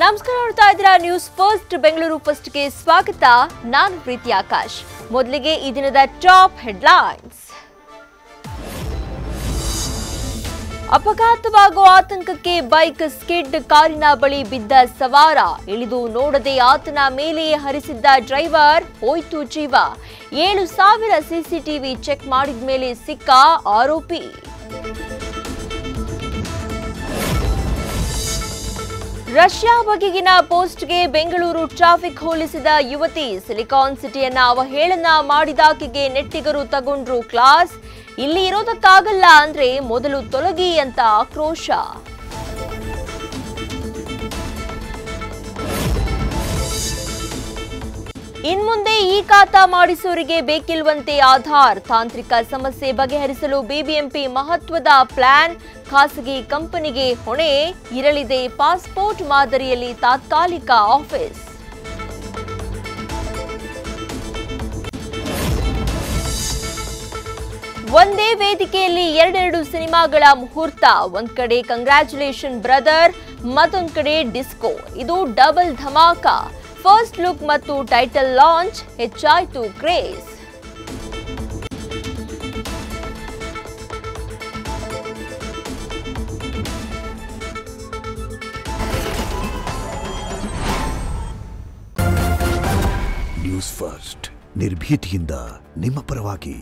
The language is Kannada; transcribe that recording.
ನಮಸ್ಕಾರ ನೋಡ್ತಾ ಇದ್ದೀರಾ ನ್ಯೂಸ್ ಫಸ್ಟ್ ಬೆಂಗಳೂರು ಫಸ್ಟ್ಗೆ ಸ್ವಾಗತ. ನಾನು ಪ್ರೀತಿ ಆಕಾಶ್. ಮೊದಲಿಗೆ ಈ ದಿನದ ಟಾಪ್ ಹೆಡ್ಲೈನ್ಸ್. ಅಪಘಾತವಾಗುವ ಆತಂಕಕ್ಕೆ ಬೈಕ್ ಸ್ಕಿಡ್, ಕಾರಿನ ಬಳಿ ಬಿದ್ದ ಸವಾರ, ಇಳಿದು ನೋಡದೆ ಆತನ ಮೇಲೆಯೇ ಹರಿಸಿದ್ದ ಡ್ರೈವರ್, ಹೋಯ್ತು ಜೀವ. 7,000 ಸಿಸಿಟಿವಿ ಚೆಕ್ ಮಾಡಿದ ಮೇಲೆ ಸಿಕ್ಕ ಆರೋಪಿ. ರಷ್ಯಾ ಬಗೆಗಿನ ಪೋಸ್ಟ್ಗೆ ಬೆಂಗಳೂರು ಟ್ರಾಫಿಕ್ ಹೋಲಿಸಿದ ಯುವತಿ, ಸಿಲಿಕಾನ್ ಸಿಟಿಯನ್ನ ಅವಹೇಳನ ಮಾಡಿದಾಕೆಗೆ ನೆಟ್ಟಿಗರು ತಗೊಂಡ್ರು ಕ್ಲಾಸ್. ಇಲ್ಲಿ ಇರೋದಕ್ಕಾಗಲ್ಲ ಅಂದ್ರೆ ಮೊದಲು ತೊಲಗಿ ಅಂತ ಆಕ್ರೋಶ. ಇನ್ಮುಂದೆ ಈ ಖಾತಾ ಮಾಡಿಸೋರಿಗೆ ಬೇಕಿಲ್ವಂತೆ ಆಧಾರ್. ತಾಂತ್ರಿಕ ಸಮಸ್ಯೆ ಬಗೆಹರಿಸಲು ಬಿಬಿಎಂಪಿ ಮಹತ್ವದ ಪ್ಲಾನ್. ಖಾಸಗಿ ಕಂಪನಿಗೆ ಹೊಣೆ ಇರಲಿದೆ. ಪಾಸ್ಪೋರ್ಟ್ ಮಾದರಿಯಲ್ಲಿ ತಾತ್ಕಾಲಿಕ ಆಫೀಸ್. ಒಂದೇ ವೇದಿಕೆಯಲ್ಲಿ ಎರಡೆರಡು ಸಿನಿಮಾಗಳ ಮುಹೂರ್ತ. ಒಂದ್ ಕಡೆ ಕಂಗ್ರ್ಯಾಚುಲೇಷನ್ ಬ್ರದರ್, ಮತ್ತೊಂದ್ ಕಡೆ ಡಿಸ್ಕೋ. ಇದು ಡಬಲ್ ಧಮಾಕ. ಫಸ್ಟ್ ಲುಕ್ ಮತ್ತು ಟೈಟಲ್ ಲಾಂಚ್, ಹೆಚ್ಚಾಯಿತು ಕ್ರೇಜ್. ನ್ಯೂಸ್ ಫಸ್ಟ್, ನಿರ್ಭೀತಿಯಿಂದ ನಿಮ್ಮ ಪರವಾಗಿ.